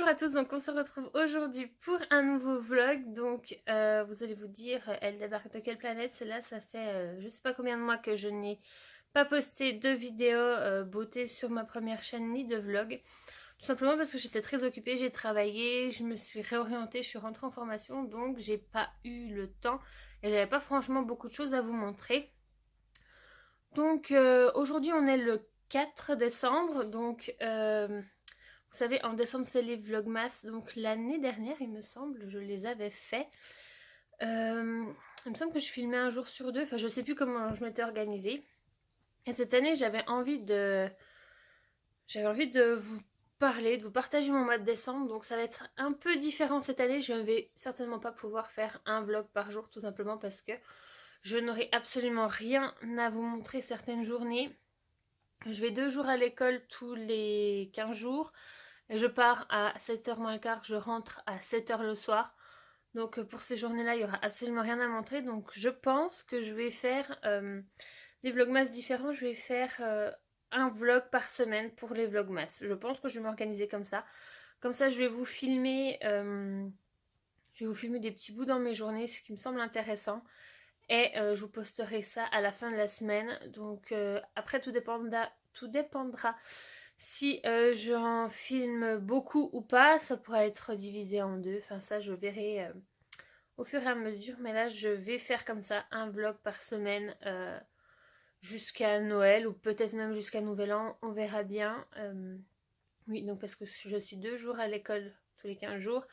Bonjour à tous, donc on se retrouve aujourd'hui pour un nouveau vlog. Donc vous allez vous dire, elle débarque de quelle planète? Celle-là, ça fait je sais pas combien de mois que je n'ai pas posté de vidéos beauté sur ma première chaîne ni de vlog. Tout simplement parce que j'étais très occupée, j'ai travaillé, je me suis réorientée, je suis rentrée en formation, donc j'ai pas eu le temps et j'avais pas franchement beaucoup de choses à vous montrer. Donc aujourd'hui on est le 4 décembre, donc vous savez, en décembre, c'est les Vlogmas. Donc l'année dernière, il me semble, je les avais faits. Il me semble que je filmais un jour sur deux. Enfin, je sais plus comment je m'étais organisée. Et cette année, j'avais envie de vous parler, de vous partager mon mois de décembre. Donc ça va être un peu différent cette année. Je ne vais certainement pas pouvoir faire un vlog par jour, tout simplement parce que je n'aurai absolument rien à vous montrer certaines journées. Je vais 2 jours à l'école tous les 15 jours. Je pars à 7h moins le quart, je rentre à 7h le soir. Donc pour ces journées-là, il n'y aura absolument rien à montrer. Donc je pense que je vais faire des vlogmas différents. Je vais faire un vlog par semaine pour les vlogmas. Je pense que je vais m'organiser comme ça. Comme ça, je vais vous filmer des petits bouts dans mes journées, ce qui me semble intéressant. Et je vous posterai ça à la fin de la semaine. Donc après, tout dépendra si j'en filme beaucoup ou pas. Ça pourra être divisé en deux. Enfin ça, je verrai au fur et à mesure. Mais là, je vais faire comme ça un vlog par semaine jusqu'à Noël ou peut-être même jusqu'à Nouvel An. On verra bien. Oui, donc parce que je suis 2 jours à l'école tous les 15 jours.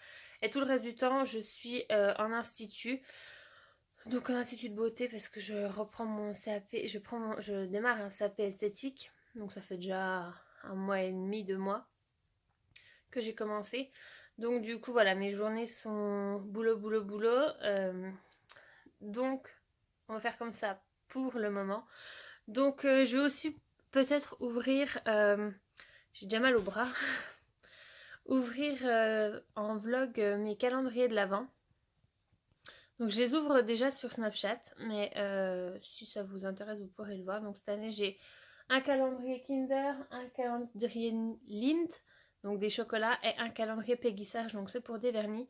Et tout le reste du temps, je suis en institut. Donc en institut de beauté parce que je reprends mon CAP, je démarre un CAP esthétique. Donc ça fait déjà 1 mois et demi, 2 mois que j'ai commencé. Donc du coup voilà, mes journées sont boulot, boulot, boulot. Donc on va faire comme ça pour le moment. Donc je vais aussi peut-être ouvrir, j'ai déjà mal au bras, ouvrir en vlog mes calendriers de l'Avent. Donc je les ouvre déjà sur Snapchat, mais si ça vous intéresse, vous pourrez le voir. Donc cette année, j'ai un calendrier Kinder, un calendrier Lindt, donc des chocolats, et un calendrier Peggy Sage, donc c'est pour des vernis.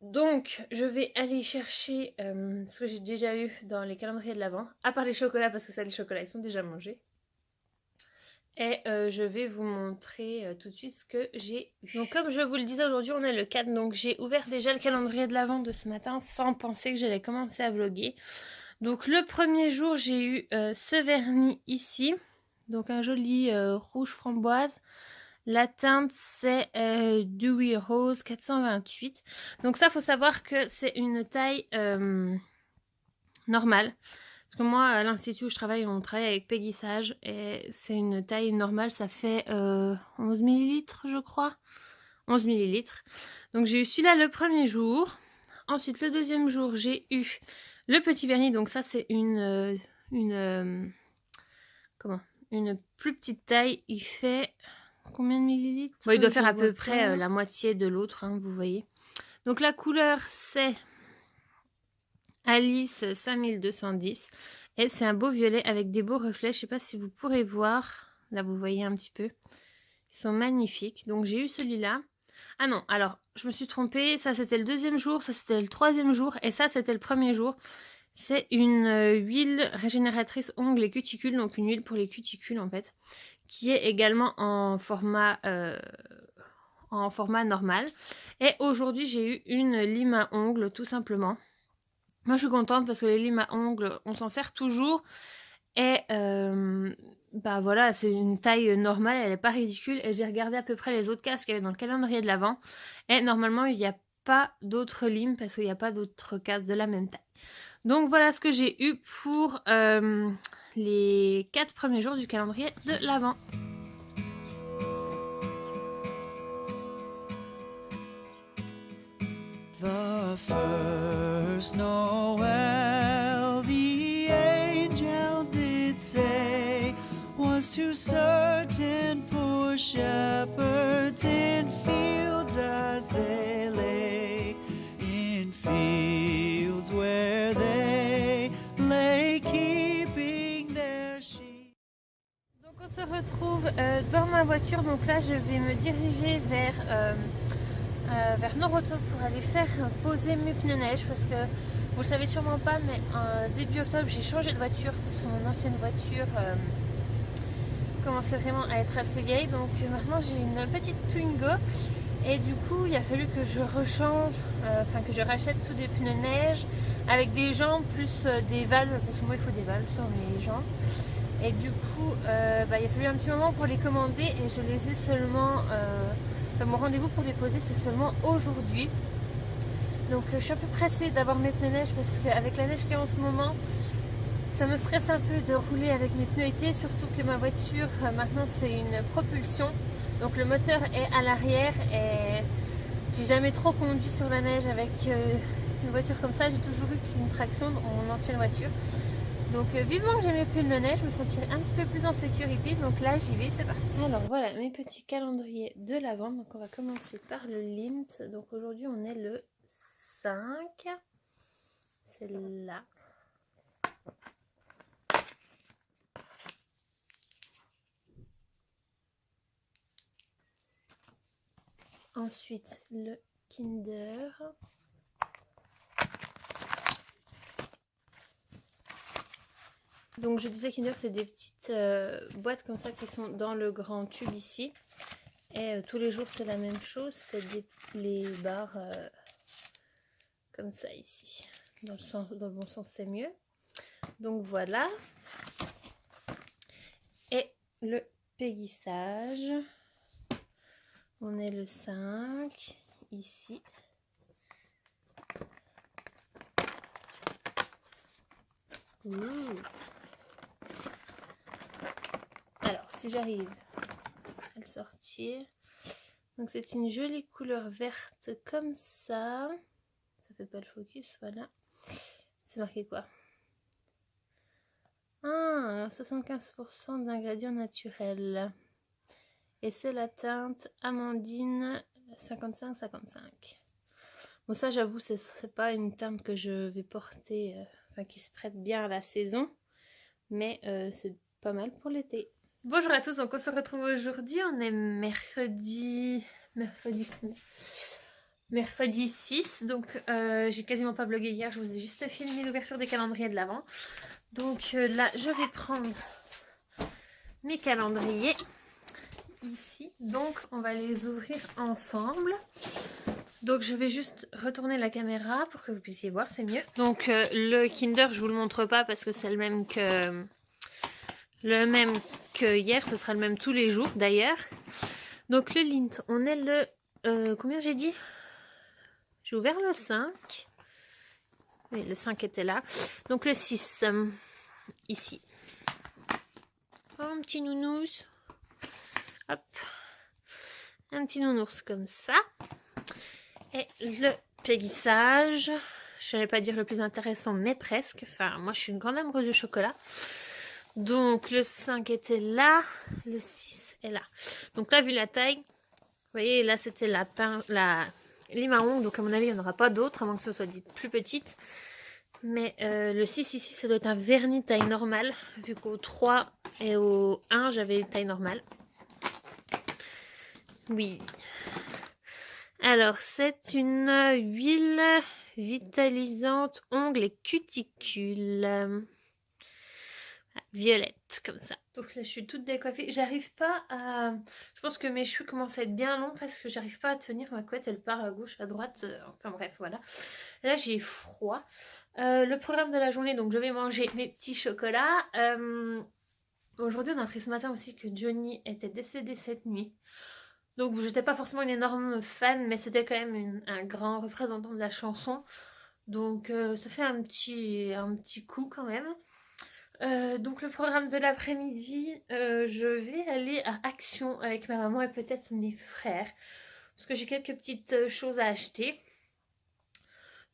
Donc je vais aller chercher ce que j'ai déjà eu dans les calendriers de l'Avent, à part les chocolats, parce que ça, les chocolats, ils sont déjà mangés. Et je vais vous montrer tout de suite ce que j'ai eu. Donc comme je vous le disais, aujourd'hui on est le 4, donc j'ai ouvert déjà le calendrier de l'Avent de ce matin sans penser que j'allais commencer à vlogger. Donc le premier jour j'ai eu ce vernis ici, donc un joli rouge framboise. La teinte c'est Dewy Rose 428. Donc ça, faut savoir que c'est une taille normale. Parce que moi, à l'institut où je travaille, on travaille avec Peggy Sage et c'est une taille normale, ça fait 11 millilitres, je crois. 11 millilitres. Donc j'ai eu celui-là le premier jour. Ensuite, le deuxième jour, j'ai eu le petit vernis. Donc ça, c'est une plus petite taille. Il fait combien de millilitres? Bon, il doit faire à peu près la moitié de l'autre, hein, vous voyez. Donc la couleur, c'est Alice 5210 et c'est un beau violet avec des beaux reflets. Je sais pas si vous pourrez voir, là vous voyez un petit peu, ils sont magnifiques. Donc j'ai eu celui-là. Ah non, alors je me suis trompée, ça c'était le deuxième jour, ça c'était le troisième jour et ça c'était le premier jour. C'est une huile régénératrice ongles et cuticules, donc une huile pour les cuticules en fait, qui est également en format normal. Et aujourd'hui j'ai eu une lime à ongles tout simplement. Moi je suis contente parce que les limes à ongles, on s'en sert toujours. Et bah voilà, c'est une taille normale, elle n'est pas ridicule. Et j'ai regardé à peu près les autres casques qu'il y avait dans le calendrier de l'Avent. Et normalement, il n'y a pas d'autres limes parce qu'il n'y a pas d'autres casques de la même taille. Donc voilà ce que j'ai eu pour les 4 premiers jours du calendrier de l'Avent. The first Noel, the angel did say, was to certain poor shepherds in fields as they lay, in fields where they lay keeping their sheep. Donc on se se retrouve dans ma voiture, donc là je vais me diriger vers Noroto pour aller faire poser mes pneus neige parce que vous le savez sûrement pas, mais début octobre j'ai changé de voiture parce que mon ancienne voiture commençait vraiment à être assez vieille, donc maintenant j'ai une petite Twingo et du coup il a fallu que je rechange, que je rachète tous des pneus neige avec des jantes plus des valves, parce que moi il faut des valves sur mes jantes. Et du coup, il a fallu un petit moment pour les commander et je les ai seulement... mon rendez-vous pour les poser, c'est seulement aujourd'hui. Donc je suis un peu pressée d'avoir mes pneus neige parce qu'avec la neige qu'il y a en ce moment, ça me stresse un peu de rouler avec mes pneus été, surtout que ma voiture, maintenant c'est une propulsion. Donc le moteur est à l'arrière et j'ai jamais trop conduit sur la neige avec une voiture comme ça. J'ai toujours eu qu'une traction dans mon ancienne voiture. Donc vivement que j'ai mes pneus de neige, je me sentirai un petit peu plus en sécurité. Donc là j'y vais, c'est parti. Alors voilà mes petits calendriers de l'avant. Donc on va commencer par le Lint. Donc aujourd'hui on est le 5. C'est là. Ensuite le Kinder. Donc je disais Kinder, c'est des petites boîtes comme ça qui sont dans le grand tube ici. Et tous les jours c'est la même chose, c'est les barres comme ça ici. Dans le bon sens c'est mieux. Donc voilà. Et le péguissage. On est le 5 ici. Ouh. Alors, si j'arrive à le sortir. Donc, c'est une jolie couleur verte comme ça. Ça fait pas le focus, voilà. C'est marqué quoi? Ah, 75% d'ingrédients naturels. Et c'est la teinte Amandine 55-55. Bon, ça, j'avoue, c'est pas une teinte que je vais porter, qui se prête bien à la saison. Mais c'est pas mal pour l'été. Bonjour à tous, donc on se retrouve aujourd'hui, on est mercredi 6, donc j'ai quasiment pas vlogué hier, je vous ai juste filmé l'ouverture des calendriers de l'Avent. Donc là, je vais prendre mes calendriers ici, donc on va les ouvrir ensemble. Donc je vais juste retourner la caméra pour que vous puissiez voir, c'est mieux. Donc le Kinder, je vous le montre pas parce que c'est le même que hier, ce sera le même tous les jours d'ailleurs. Donc le Lint, on est le... combien j'ai dit? J'ai ouvert le 5. Oui, le 5 était là. Donc le 6, ici. Oh, un petit nounours. Hop. Un petit nounours comme ça. Et le péguissage. Je n'allais pas dire le plus intéressant, mais presque. Enfin, moi, je suis une grande amoureuse de chocolat. Donc, le 5 était là. Le 6 est là. Donc là, vu la taille, vous voyez, là, c'était les marrons. Donc, à mon avis, il n'y en aura pas d'autres, à moins que ce soit des plus petites. Mais le 6 ici, ça doit être un vernis taille normale. Vu qu'au 3 et au 1, j'avais taille normale. Oui. Alors, c'est une huile vitalisante ongles et cuticules. Violette, comme ça. Donc là, je suis toute décoiffée. J'arrive pas à... Je pense que mes cheveux commencent à être bien longs parce que j'arrive pas à tenir ma couette. Elle part à gauche, à droite. Enfin bref, voilà. Là, j'ai froid. Le programme de la journée, donc je vais manger mes petits chocolats. Aujourd'hui, on a appris ce matin aussi que Johnny était décédé cette nuit. Donc, j'étais pas forcément une énorme fan, mais c'était quand même un grand représentant de la chanson. Donc, ça fait un petit coup quand même. Donc, le programme de l'après-midi, je vais aller à Action avec ma maman et peut-être mes frères. Parce que j'ai quelques petites choses à acheter.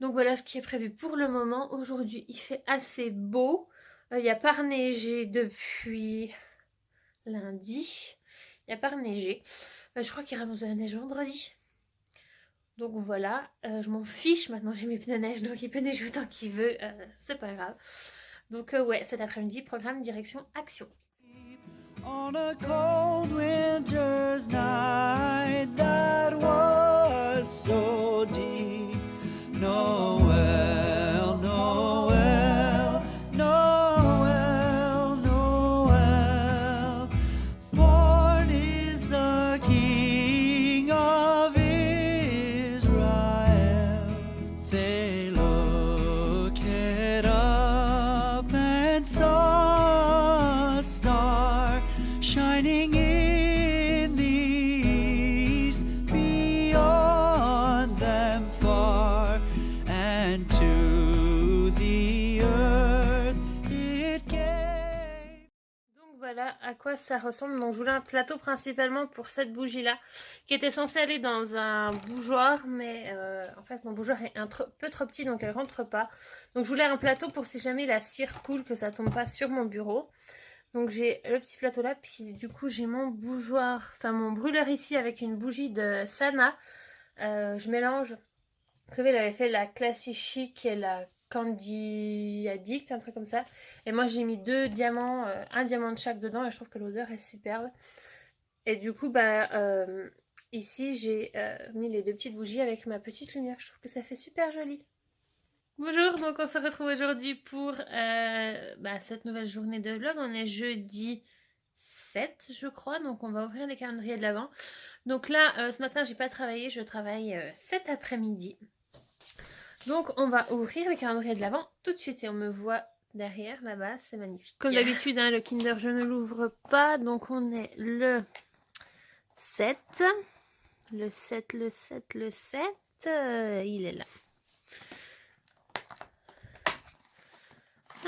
Donc, voilà ce qui est prévu pour le moment. Aujourd'hui, il fait assez beau. Il n'y a pas neigé depuis lundi. Il n'y a pas neigé. Je crois qu'il annonce de la neige vendredi. Donc voilà, je m'en fiche maintenant, j'ai mes pneus neige, donc il peut neiger autant qu'il veut, c'est pas grave. Donc ouais, cet après-midi, programme direction Action. On a cold winter's night that was so deep, Noel, Noel, Noel, Noel. Born is the King of Israel. They looked up and saw a star shining in the east, beyond them far, and to the earth it gave. Donc voilà à quoi ça ressemble. Donc je voulais un plateau principalement pour cette bougie là qui était censée aller dans un bougeoir, mais en fait mon bougeoir est un peu trop petit donc elle rentre pas. Donc je voulais un plateau pour si jamais la cire coule que ça tombe pas sur mon bureau. Donc j'ai le petit plateau là, puis du coup j'ai mon bougeoir, enfin mon brûleur ici avec une bougie de Sana. Je mélange, vous savez elle avait fait la Classy Chic et la Candy Addict, un truc comme ça. Et moi j'ai mis 2 diamants, un diamant de chaque dedans et je trouve que l'odeur est superbe. Et du coup bah ici j'ai mis les 2 petites bougies avec ma petite lumière, je trouve que ça fait super joli. Bonjour, donc on se retrouve aujourd'hui pour cette nouvelle journée de vlog. On est jeudi 7 je crois, donc on va ouvrir les calendriers de l'Avent. Donc là ce matin j'ai pas travaillé, je travaille cet après-midi. Donc on va ouvrir les calendriers de l'Avent tout de suite et on me voit derrière là-bas, c'est magnifique. Comme d'habitude le Kinder je ne l'ouvre pas, donc on est le 7. Le 7, le 7, le 7, il est là.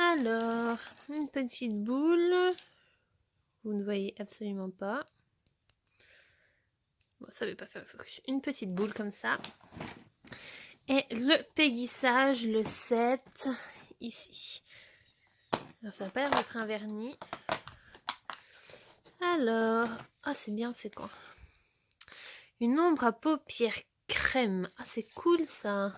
Alors, une petite boule. Vous ne voyez absolument pas. Bon, ça ne veut pas faire le focus. Une petite boule comme ça. Et le péguissage, le 7, ici. Alors, ça n'a pas l'air d'être un vernis. Alors, ah, c'est bien, c'est quoi? Une ombre à paupières crème. Ah, c'est cool ça.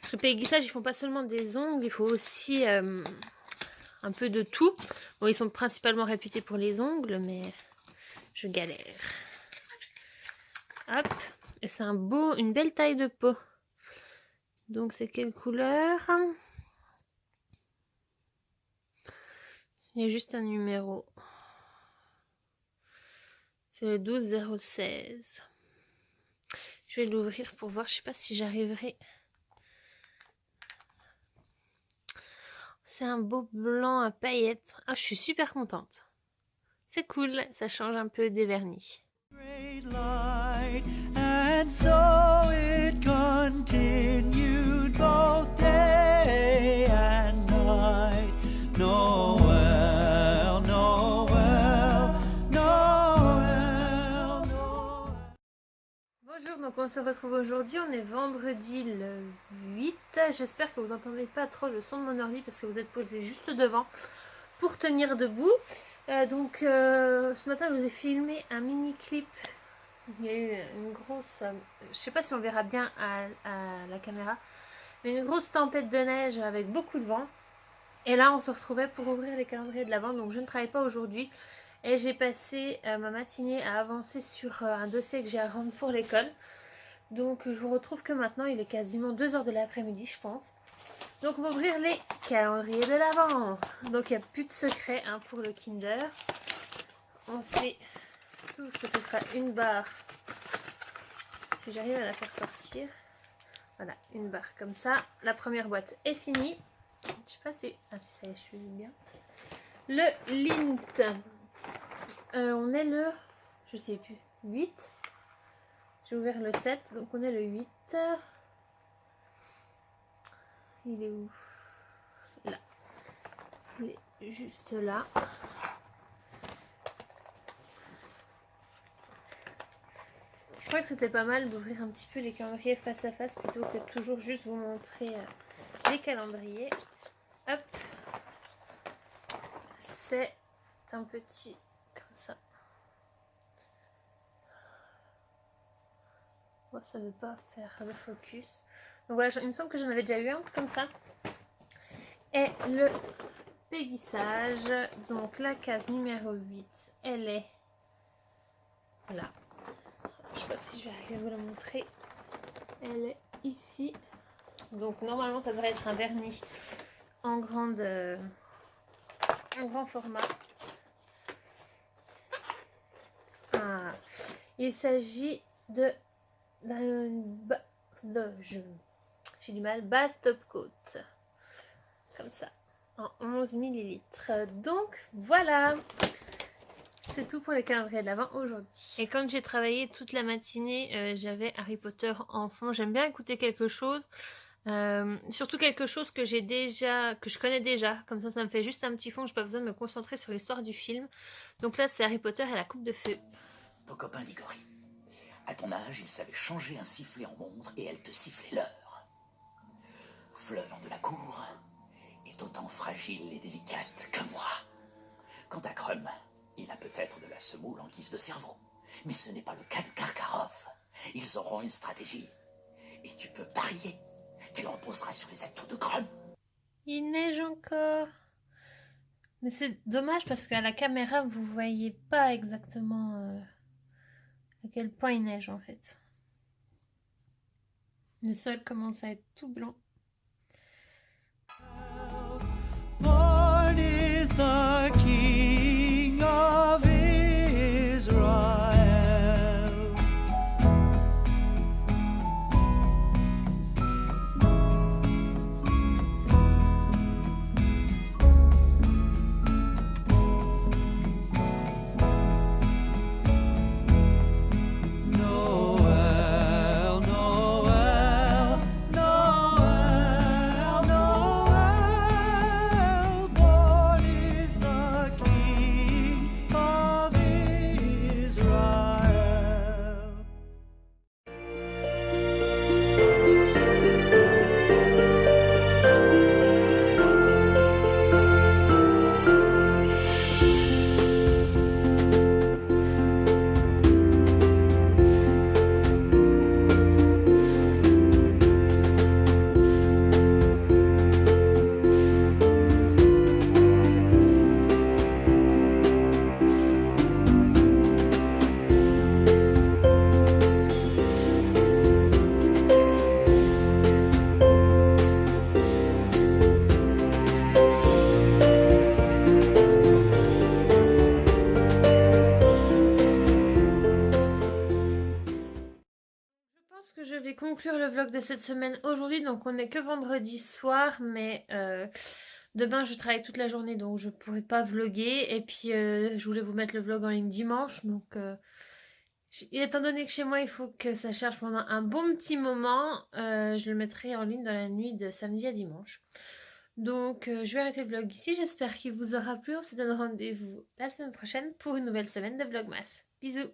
Parce que le péguissage, ils font pas seulement des ongles, il faut aussi un peu de tout. Bon, ils sont principalement réputés pour les ongles, mais je galère. Hop, et c'est une belle taille de peau. Donc c'est quelle couleur? Il y a juste un numéro. C'est le 12016. Je vais l'ouvrir pour voir, je sais pas si j'arriverai. C'est un beau blanc à paillettes. Ah, je suis super contente. C'est cool, ça change un peu des vernis. Great light, and so it continued both day and night. Noel, Noel, Noel, Noel. Bonjour, donc on se retrouve aujourd'hui, on est vendredi le 8. J'espère que vous n'entendez pas trop le son de mon ordi parce que vous êtes posé juste devant pour tenir debout. Ce matin je vous ai filmé un mini clip. Il y a eu une grosse, je sais pas si on verra bien à la caméra, mais une grosse tempête de neige avec beaucoup de vent. Et là on se retrouvait pour ouvrir les calendriers de l'Avent, donc je ne travaille pas aujourd'hui. Et j'ai passé ma matinée à avancer sur un dossier que j'ai à rendre pour l'école. Donc je vous retrouve que maintenant, il est quasiment 2 h de l'après-midi je pense. Donc on va ouvrir les calendriers de l'Avent. Donc il n'y a plus de secret pour le Kinder. On sait tous que ce sera une barre. Si j'arrive à la faire sortir. Voilà, une barre comme ça. La première boîte est finie. Je sais pas si... Ah si, ça y est, je suis bien. Le Lint. On est le... Je sais plus. 8. J'ai ouvert le 7. Donc on est le 8. Il est où? Là. Il est juste là. Je crois que c'était pas mal d'ouvrir un petit peu les calendriers face à face plutôt que de toujours juste vous montrer les calendriers. Hop. C'est un petit comme ça. Bon, ça veut pas faire le focus. Donc voilà, il me semble que j'en avais déjà eu un comme ça. Et le pélissage. Donc la case numéro 8, elle est là. Je sais pas si je vais arriver à vous la montrer. Elle est ici. Donc normalement ça devrait être un vernis en grand format. Ah. Il s'agit de j'ai du mal, base top coat, comme ça, en 11 ml. Donc voilà, c'est tout pour le calendrier de l'Avent aujourd'hui. Et quand j'ai travaillé toute la matinée, j'avais Harry Potter en fond. J'aime bien écouter quelque chose, surtout quelque chose que je connais déjà. Comme ça me fait juste un petit fond, j'ai pas besoin de me concentrer sur l'histoire du film. Donc là, c'est Harry Potter et la coupe de feu. Ton copain Diggory. À ton âge, il savait changer un sifflet en montre et elle te sifflait l'heure. Fleur de la cour est autant fragile et délicate que moi. Quant à Krum, il a peut-être de la semoule en guise de cerveau. Mais ce n'est pas le cas de Karkaroff. Ils auront une stratégie. Et tu peux parier qu'elle reposera sur les atouts de Krum. Il neige encore. Mais c'est dommage parce qu'à la caméra, vous voyez pas exactement à quel point il neige en fait. Le sol commence à être tout blanc. Born is the King of Israel. Noel, Noel, Noel, Noel. Born is the King of Israel. Je pense que je vais conclure le vlog de cette semaine aujourd'hui. Donc on n'est que vendredi soir, mais demain je travaille toute la journée donc je pourrai pas vlogger. Et puis je voulais vous mettre le vlog en ligne dimanche. Donc étant donné que chez moi il faut que ça charge pendant un bon petit moment, je le mettrai en ligne dans la nuit de samedi à dimanche. Donc je vais arrêter le vlog ici. J'espère qu'il vous aura plu. On se donne rendez-vous la semaine prochaine pour une nouvelle semaine de Vlogmas. Bisous!